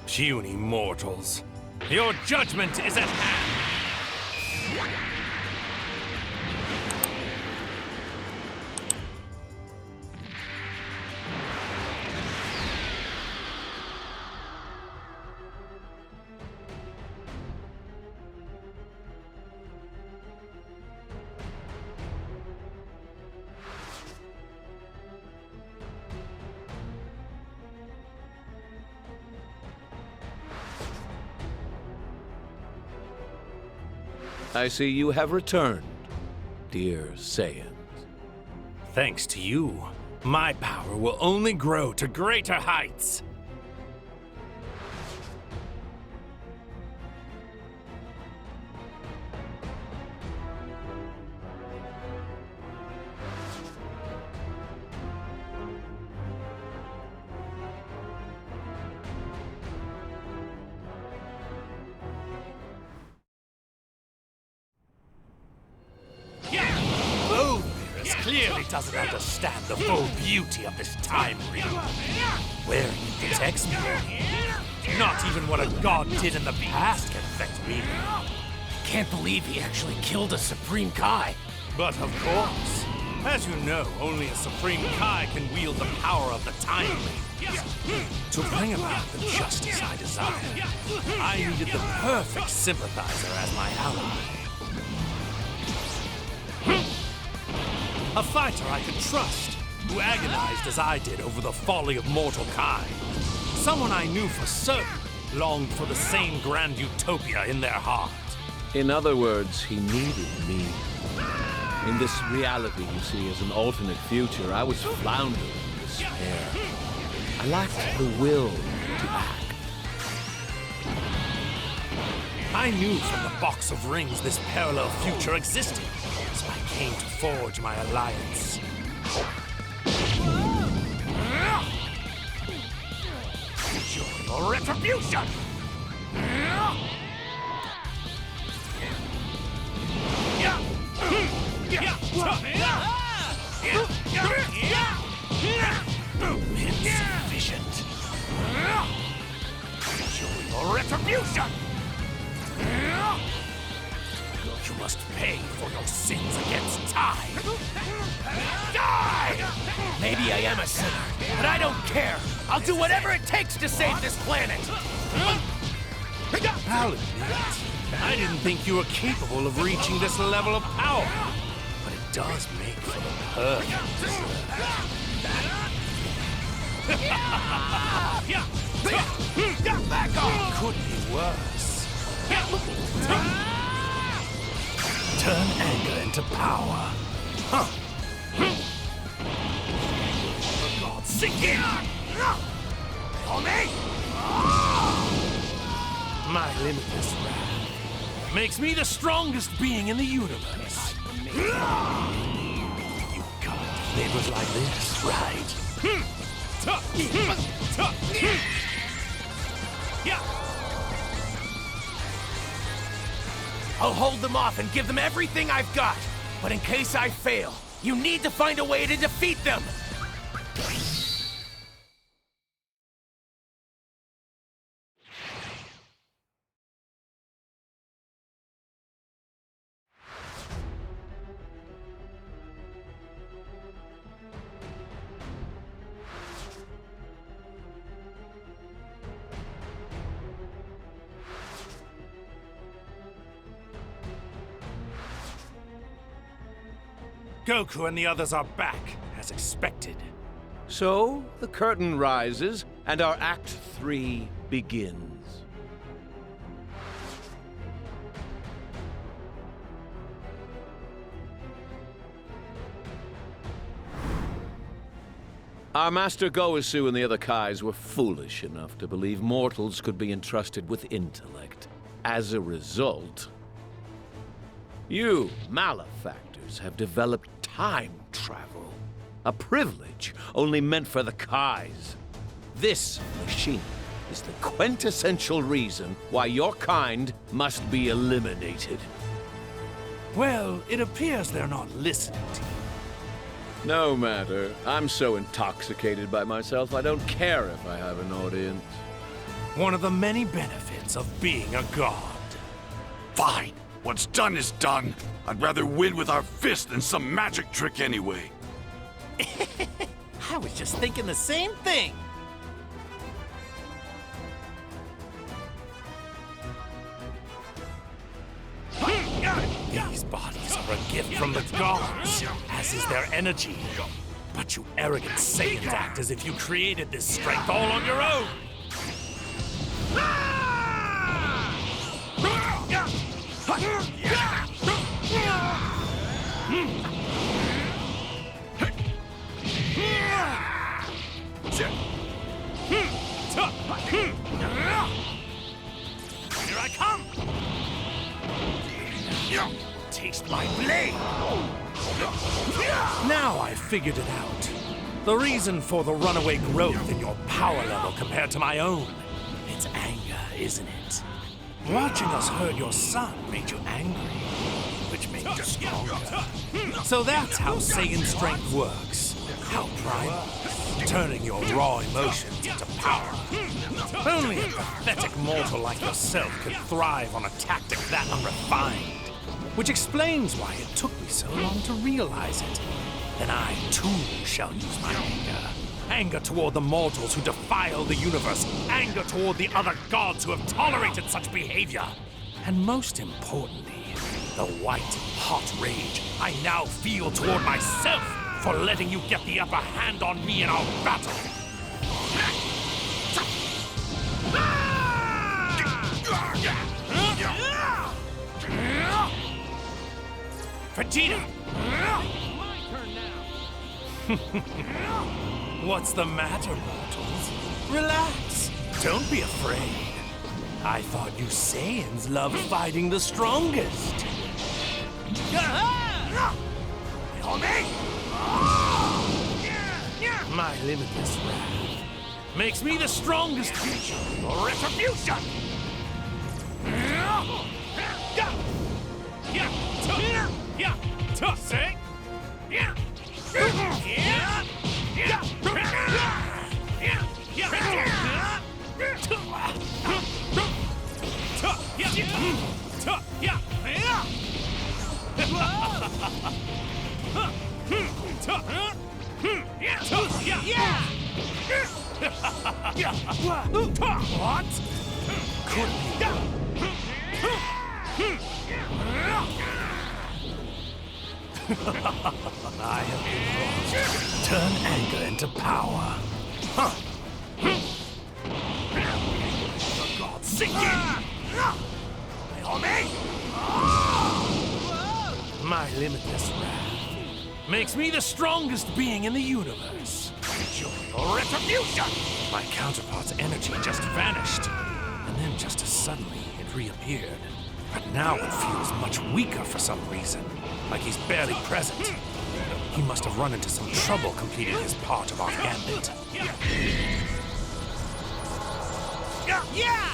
Puny mortals, your judgment is at hand! I see you have returned, dear Saiyans. Thanks to you, my power will only grow to greater heights. Clearly doesn't understand the full beauty of this time ring. Where he protects me. Not even what a god did in the past can affect me. Can't believe he actually killed a Supreme Kai. But of course. As you know, only a Supreme Kai can wield the power of the time ring. To bring about the justice I desire, I needed the perfect sympathizer as my ally. A fighter I could trust, who agonized as I did over the folly of mortal kind. Someone I knew for certain longed for the same grand utopia in their heart. In other words, he needed me. In this reality you see as an alternate future, I was floundering in despair. I lacked the will to act. I knew from the box of rings this parallel future existed. So I came to forge my alliance. Enjoy your retribution! Insufficient. Enjoy your retribution! You must pay for your sins against time. Die! Maybe I am a sinner, but I don't care. I'll do whatever it takes to save this planet. I'll admit, I didn't think you were capable of reaching this level of power. But it does make for the perfect dessert. Back off! Could be worse. Turn anger into power. Huh. For God's sake, in! On me! My limitless wrath makes me the strongest being in the universe. You can't live like this, right? I'll hold them off and give them everything I've got. But in case I fail, you need to find a way to defeat them. Goku and the others are back, as expected. So, the curtain rises, and our Act 3 begins. Our Master Goku and the other Kais were foolish enough to believe mortals could be entrusted with intellect. As a result, you malefactors have developed time travel, a privilege only meant for the Kais. This machine is the quintessential reason why your kind must be eliminated. Well, it appears they're not listening to you. No matter. I'm so intoxicated by myself, I don't care if I have an audience. One of the many benefits of being a god. Fine. What's done is done. I'd rather win with our fist than some magic trick anyway. I was just thinking the same thing. These bodies are a gift from the gods, as is their energy. But you arrogant Saiyans act as if you created this strength all on your own. Here I come! Taste my blade! Now I've figured it out. The reason for the runaway growth in your power level compared to my own. It's anger, isn't it? Watching us hurt your son made you angry, which made you stronger. So that's how Saiyan strength works. How primal. Turning your raw emotions into power. Only a pathetic mortal like yourself could thrive on a tactic that unrefined. Which explains why it took me so long to realize it. Then I, too, shall use my anger. Anger toward the mortals who defile the universe. Anger toward the other gods who have tolerated such behavior. And most importantly, the white, hot rage I now feel toward myself for letting you get the upper hand on me in our battle. Vegeta! My turn now. What's the matter, mortals? Relax. Don't be afraid. I thought you Saiyans loved fighting the strongest. My limitless wrath makes me the strongest creature. Retribution! Say? What? Could be. I have been lost. Turn anger into power. The gods sink in. My limitless wrath makes me the strongest being in the universe. Enjoy your retribution! My counterpart's energy just vanished, and then just as suddenly it reappeared. But now it feels much weaker for some reason, like he's barely present. He must have run into some trouble completing his part of our gambit. Yeah!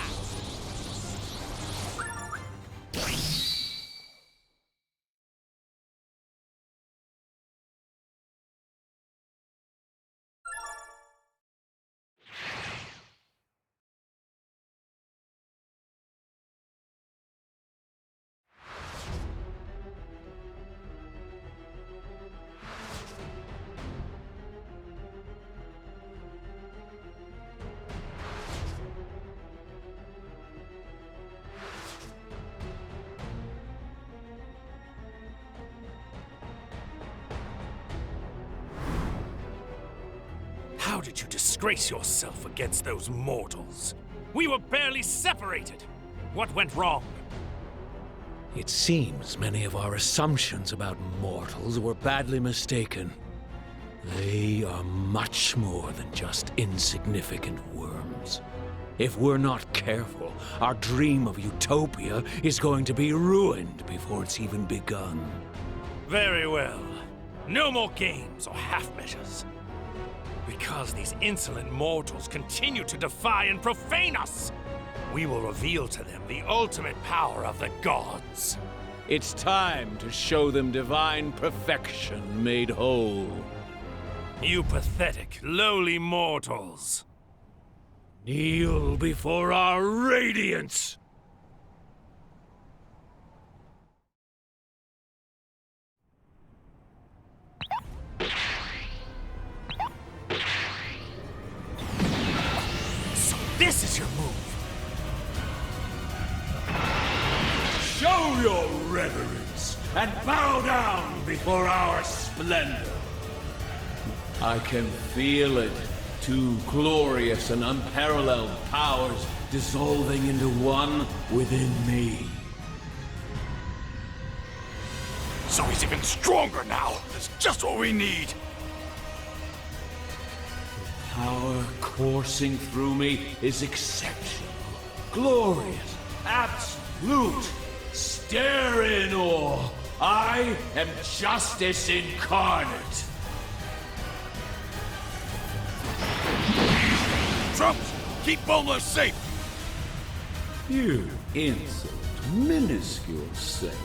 How did you disgrace yourself against those mortals? We were barely separated. What went wrong? It seems many of our assumptions about mortals were badly mistaken. They are much more than just insignificant worms. If we're not careful, our dream of utopia is going to be ruined before it's even begun. Very well. No more games or half-measures. Because these insolent mortals continue to defy and profane us, we will reveal to them the ultimate power of the gods. It's time to show them divine perfection made whole. You pathetic, lowly mortals. Kneel before our radiance! So this is your move. Show your reverence and bow down before our splendor. I can feel it. Two glorious and unparalleled powers dissolving into one within me. So he's even stronger now. That's just what we need. Power coursing through me is exceptional, glorious, absolute. Stare in awe. I am justice incarnate. Trumps, keep Boma safe. You insolent, minuscule saiyans.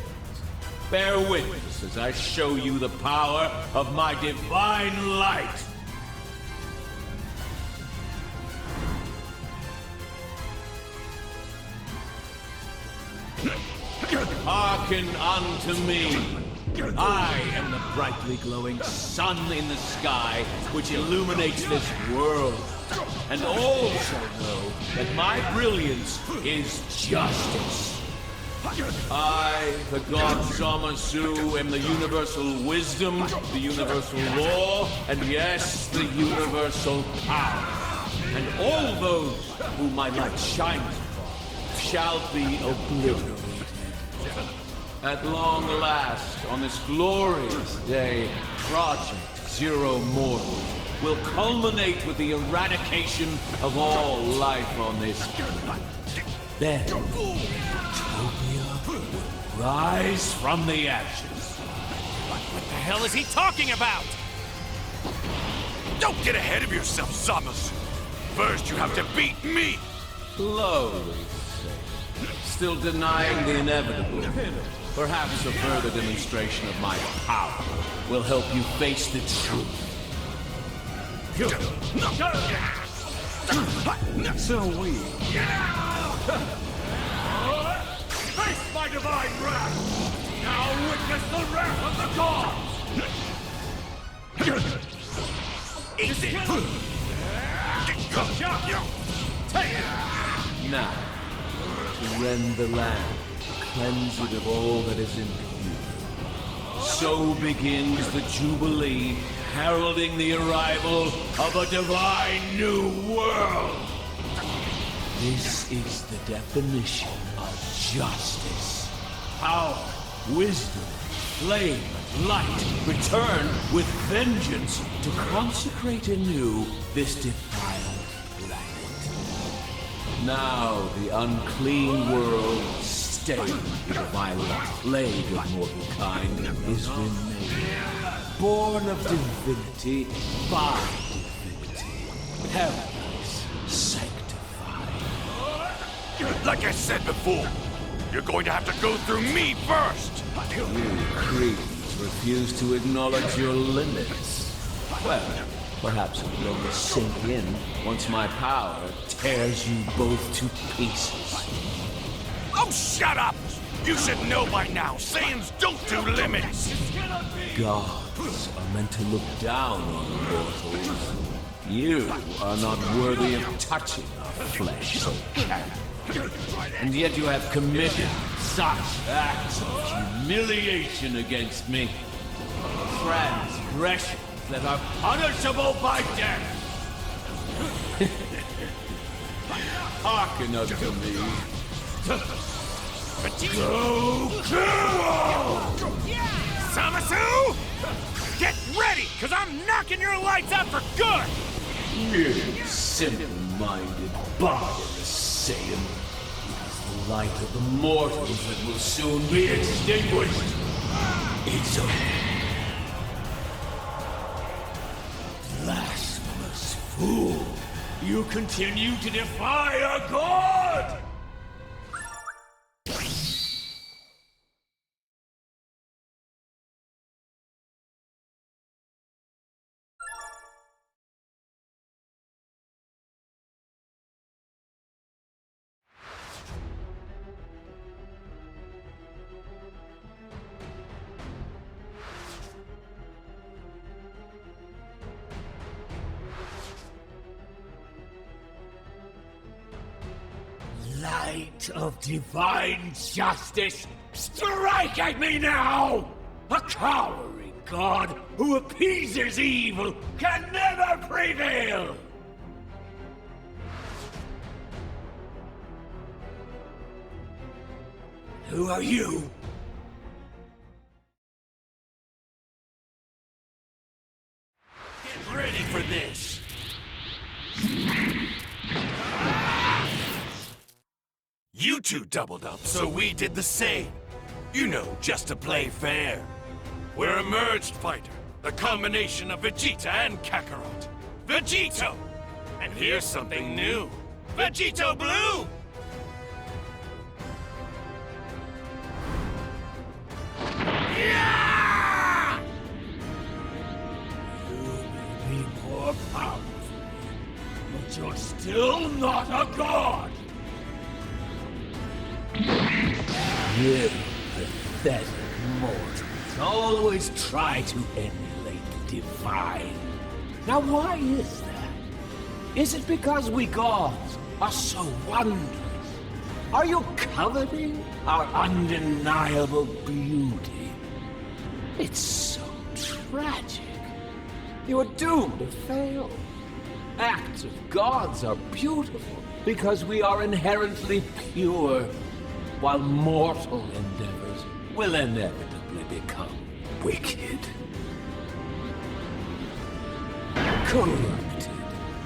Bear witness as I show you the power of my divine light. Hearken unto me. I am the brightly glowing sun in the sky which illuminates this world. And all shall know that my brilliance is justice. I, the god Zamasu, am the universal wisdom, the universal law, and yes, the universal power. And all those whom my light shines upon shall be obliterated. At long last, on this glorious day, Project Zero Mortal will culminate with the eradication of all life on this planet. Then, Utopia will rise from the ashes. What the hell is he talking about? Don't get ahead of yourself, Zamasu. First, you have to beat me. Slowly, still denying the inevitable. Perhaps a further demonstration of my power will help you face the truth. So we face my divine wrath. Now witness the wrath of the gods. Eat it. Now, to rend the land, cleanse it of all that is impure. So begins the Jubilee, heralding the arrival of a divine new world. This is the definition of justice. Power, wisdom, flame, and light return with vengeance to consecrate anew this defiled planet. Now the unclean world, stained with the violent plague of mortal kind, is remade. Born of divinity, by divinity. Paradise sanctified. Like I said before, you're going to have to go through me first. You creeds refuse to acknowledge your limits. Well, perhaps it will only sink in once my power tears you both to pieces. Oh, shut up! You should know by now, Saiyans don't do limits! Gods are meant to look down on mortals. You are not worthy of touching our flesh so can. And yet you have committed such acts of humiliation against me. Transgressions that are punishable by death. Hearken unto me. GOKU! Zamasu! Get ready, because I'm knocking your lights out for good! You simple-minded, barbarous Saiyan. It is the light of the mortals that will soon be extinguished. It's over. Blasphemous fool! You continue to defy a god! light of divine justice, strike at me now! A cowering god who appeases evil can never prevail! Who are you? Get ready for this! You two doubled up, so we did the same. You know, just to play fair. We're a merged fighter, a combination of Vegeta and Kakarot. Vegito! And here's something new. Vegito Blue! Yeah! You may be more powerful, but you're still not a god! You pathetic mortals always try to emulate the divine. Now why is that? Is it because we gods are so wondrous? Are you coveting our undeniable beauty? It's so tragic. You are doomed to fail. Acts of gods are beautiful because we are inherently pure, while mortal endeavors will inevitably become wicked, corrupted,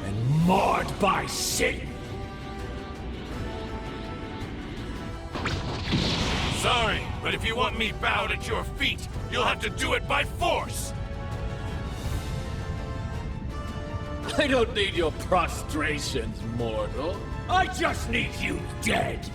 and marred by sin. Sorry, but if you want me bowed at your feet, you'll have to do it by force! I don't need your prostrations, mortal. I just need you dead.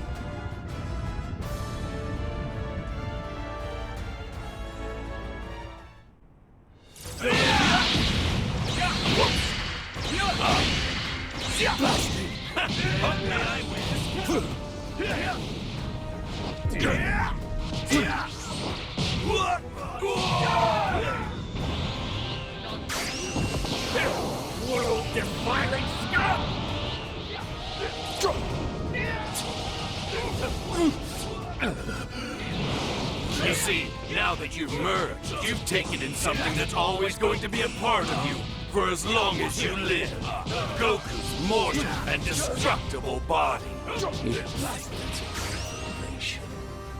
World-defiling scum! You see, now that you've merged, you've taken in something that's always going to be a part of you, for as long as you live. Goku's mortal and destructible body. Yes, that's a revelation.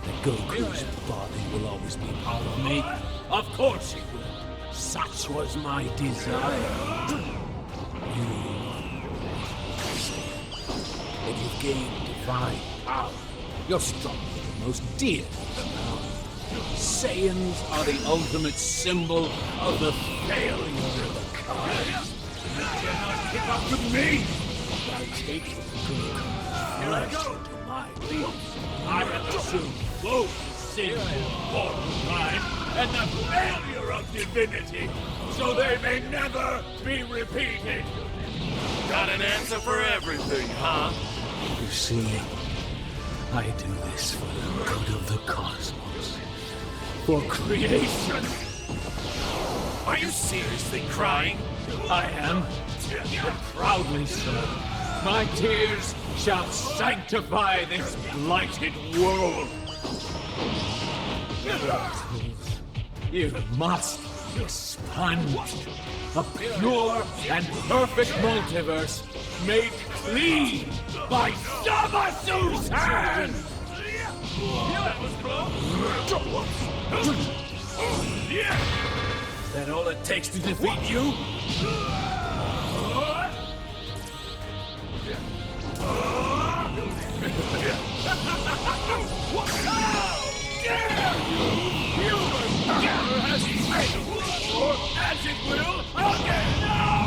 That Goku's body will always be part of me. Of course it will. Such was my desire. But you've gained divine power. You're stronger than most deities now. Saiyans are the ultimate symbol of the failure of the kind. You cannot keep up with me! I take Goku's flesh into my being. I have assumed both sin and mortal time and the failure of divinity, so they may never be repeated. Got an answer for everything, huh? You see, I do this for the good of the cosmos. For creation. Are you seriously crying? I am, but proudly so. My tears shall sanctify this blighted world. You must be expunged. A pure and perfect multiverse made clean by Zamasu's hand! That was close. Is that all it takes to defeat you? Human has failed, or as it will, again now!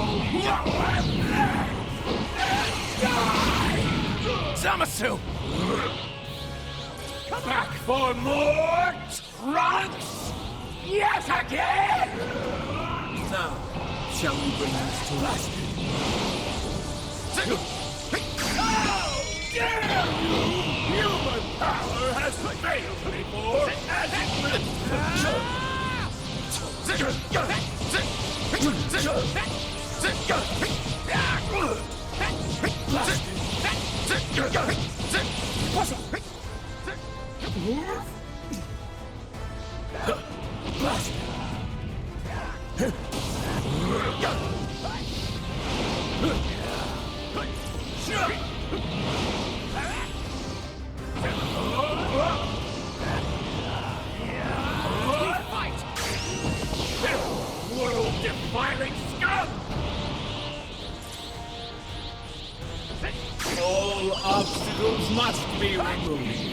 Zamasu! Back for more trunks? Yes, again! Now, shall we bring this to us? How dare you! Human power has failed before, as it will... World-defiling scum! All obstacles must be removed.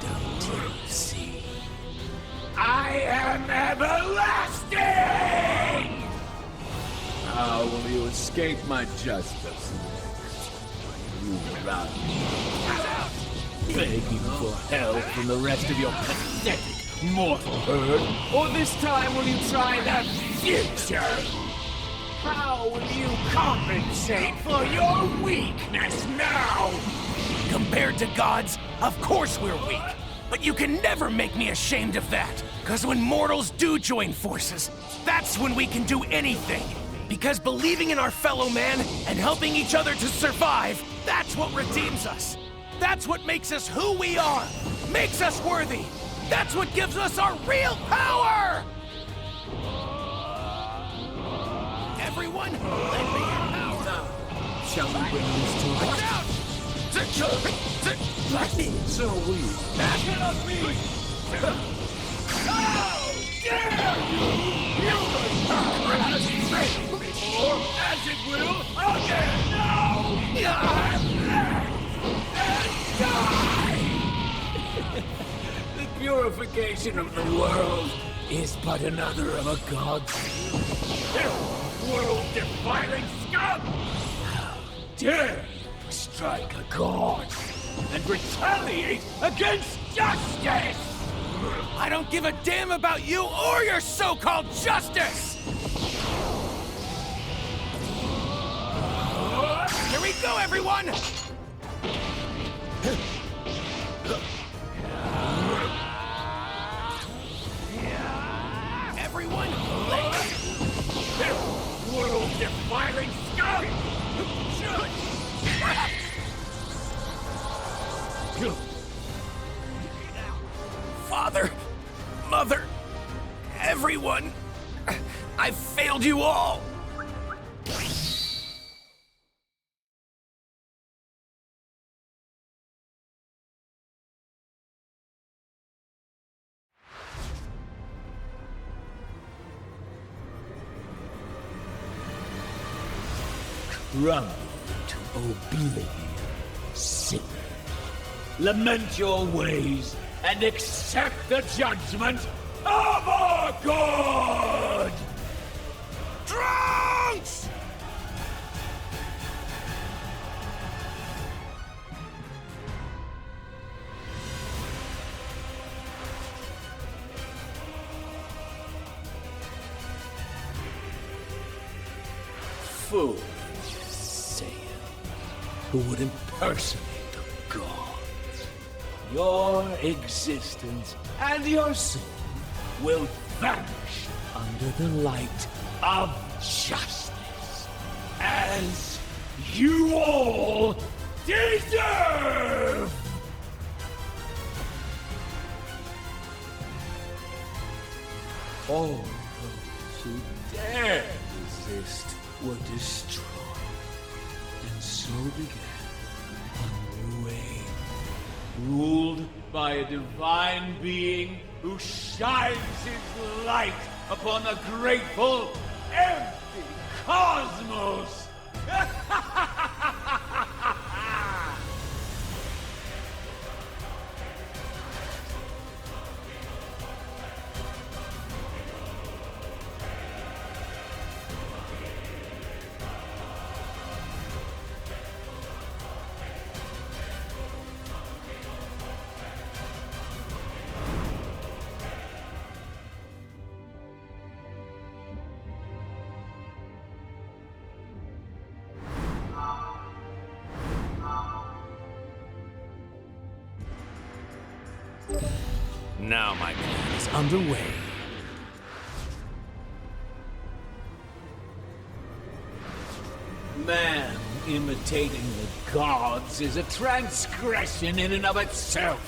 Don't you see? I am everlasting! How will you escape my justice? You run, begging for help from the rest of your pathetic mortal herd, or this time will you try the future? How will you compensate for your weakness now? Compared to gods, of course we're weak. But you can never make me ashamed of that. Because when mortals do join forces, that's when we can do anything. Because believing in our fellow man and helping each other to survive, that's what redeems us. That's what makes us who we are. Makes us worthy. That's what gives us our real power! Everyone, lend me your power! Now, shall we bring this to Watch us? out! So will you back it on me? How dare you! You could power has failed before, as it will again now! And die! The purification of the world is but another of a god's world-defiling scum! How dare you strike a god and retaliate against justice! I don't give a damn about you or your so-called justice! Here we go, everyone! Everyone, World-defiling scum! Father, Mother, everyone, I've failed you all! Crumble to oblivion, sinner. Lament your ways and accept the judgment of our God! Trunks! Fool, Saiyan, who would impersonate the gods. Your existence and your soul will vanish under the light of justice, as you all deserve! All those who dare resist were destroyed, and so began a new age, ruled by a divine being who shines his light upon the grateful, empty cosmos! Now my plan is underway. Man imitating the gods is a transgression in and of itself.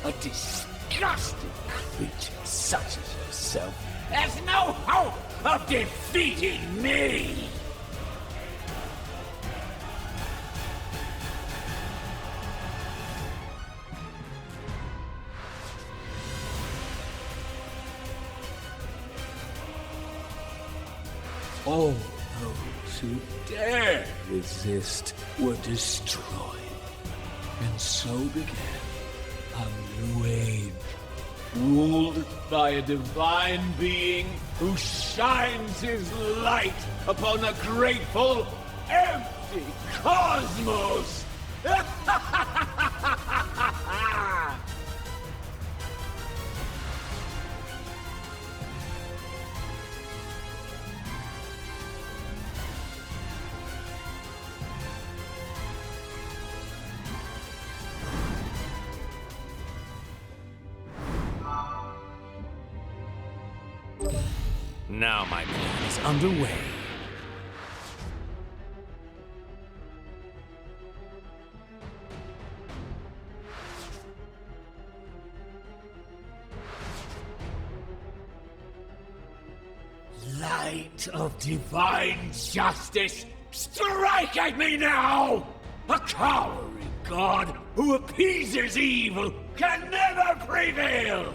A disgusting creature such as yourself has no hope of defeating me! All those who dare resist were destroyed. And so began a new age, ruled by a divine being who shines his light upon a grateful, empty cosmos! Now my plan is underway. Light of divine justice, strike at me now! A cowering god who appeases evil can never prevail!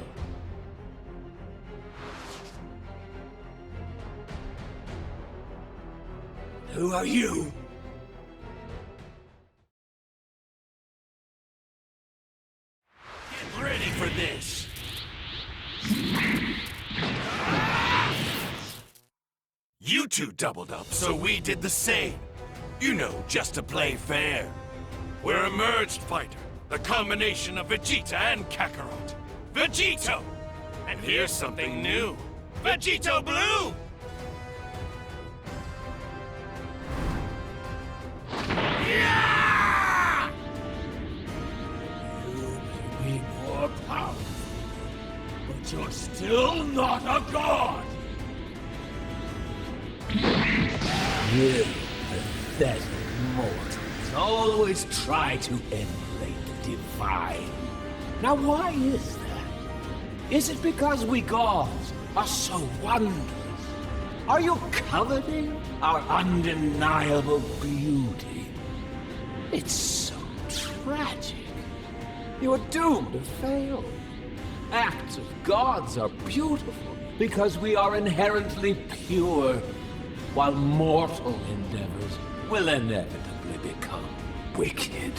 Who are you? Get ready for this! You two doubled up, so we did the same. You know, just to play fair. We're a merged fighter, the combination of Vegeta and Kakarot. Vegito! And here's something new. Vegito Blue! Yeah! You may be more powerful, but you're still not a god! You pathetic mortals always try to emulate the divine. Now why is that? Is it because we gods are so wondrous? Are you coveting our undeniable beauty? It's so tragic. You're doomed to fail. Acts of gods are beautiful because we are inherently pure, while mortal endeavors will inevitably become wicked,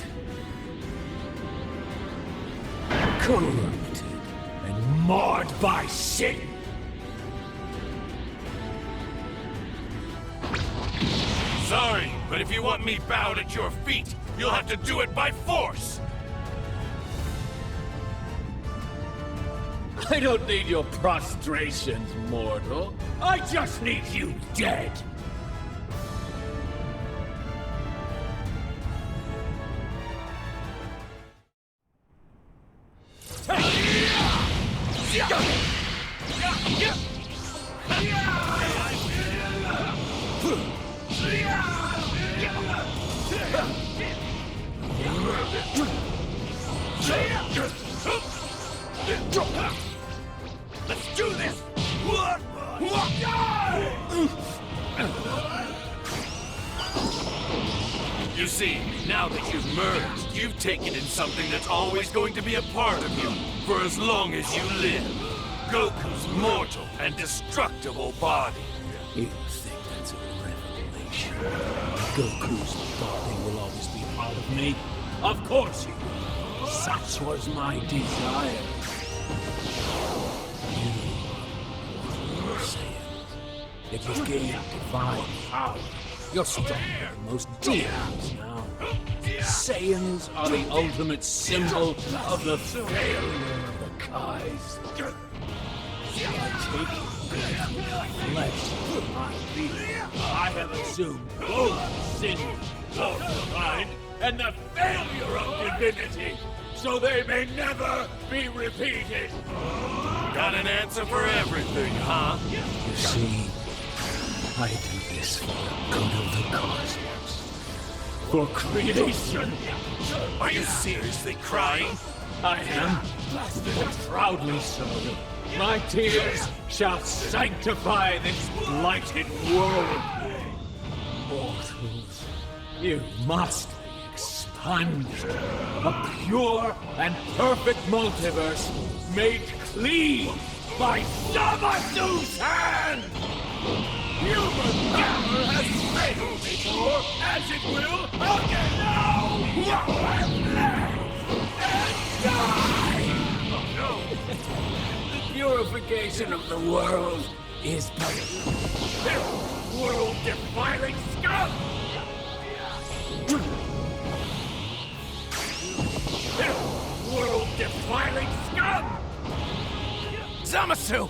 corrupted, and marred by sin. Sorry, but if you want me bowed at your feet, you'll have to do it by force! I don't need your prostrations, mortal. I just need you dead. Let's do this! You see, now that you've merged, you've taken in something that's always going to be a part of you, for as long as you live. Goku's mortal and destructible body. You think that's a revelation? Goku's body will always be part of me? Of course you will. Such was my desire. You Saiyans. If you gain divine power, you're stronger than most demons now. Saiyans are the ultimate symbol of the failure of the Kais. By taking flesh from my being, I have assumed both sin, mankind, and the failure of divinity, so they may never be repeated. Got an answer for everything, huh? You see, I do this for the good of the cosmos. For creation. Are you seriously crying? I am, but proudly so. My tears shall sanctify this blighted world. Mortals, you must be expunged. A pure and perfect multiverse made clean by Zamasu's hand! Human power has failed before, as it will again now! You have lived and died! The purification of the world is but world-defiling scum! World-defiling scum! Zamasu!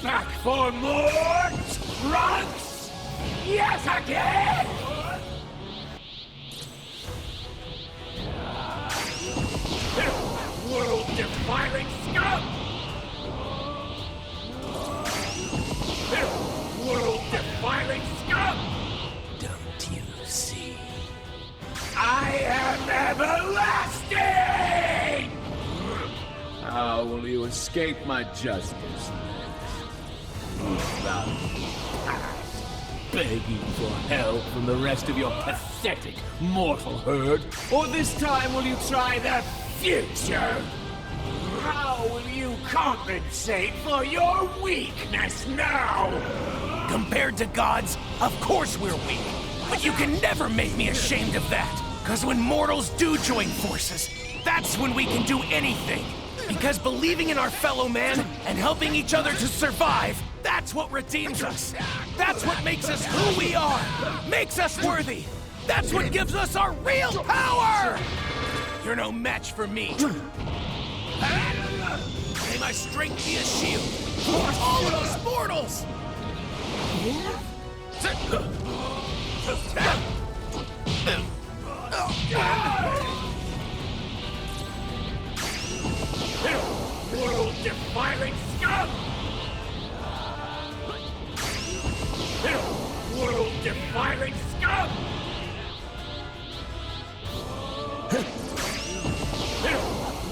Back for more trunks! Yes, again! World-defiling scum! World-defiling scum! Don't you see? I am everlasting! How will you escape my justice? Thou past, begging for help from the rest of your pathetic mortal herd? Or this time will you try the future? How will you compensate for your weakness now? Compared to gods, of course we're weak. But you can never make me ashamed of that. Because when mortals do join forces, that's when we can do anything. Because believing in our fellow man and helping each other to survive, that's what redeems us. That's what makes us who we are. Makes us worthy. That's what gives us our real power! You're no match for me. May my strength be a shield for all of those mortals! World-defiling scum! World-defiling scum!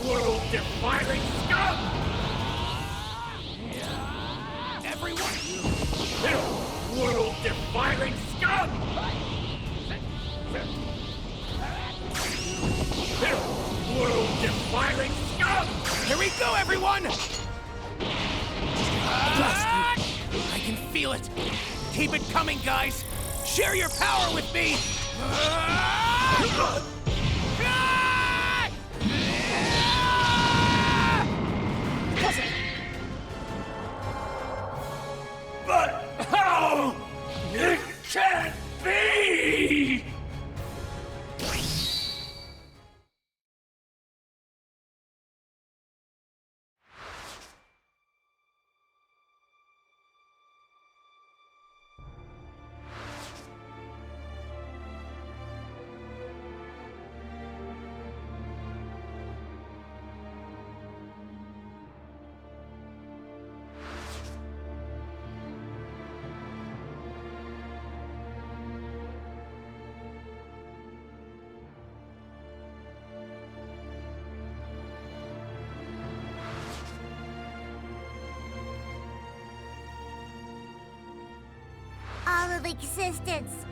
World-defiling scum! Everyone! World-defiling scum! World-defiling scum! Here we go, everyone! I can feel it. Keep it coming, guys. Share your power with me. But how? It can't be! All of existence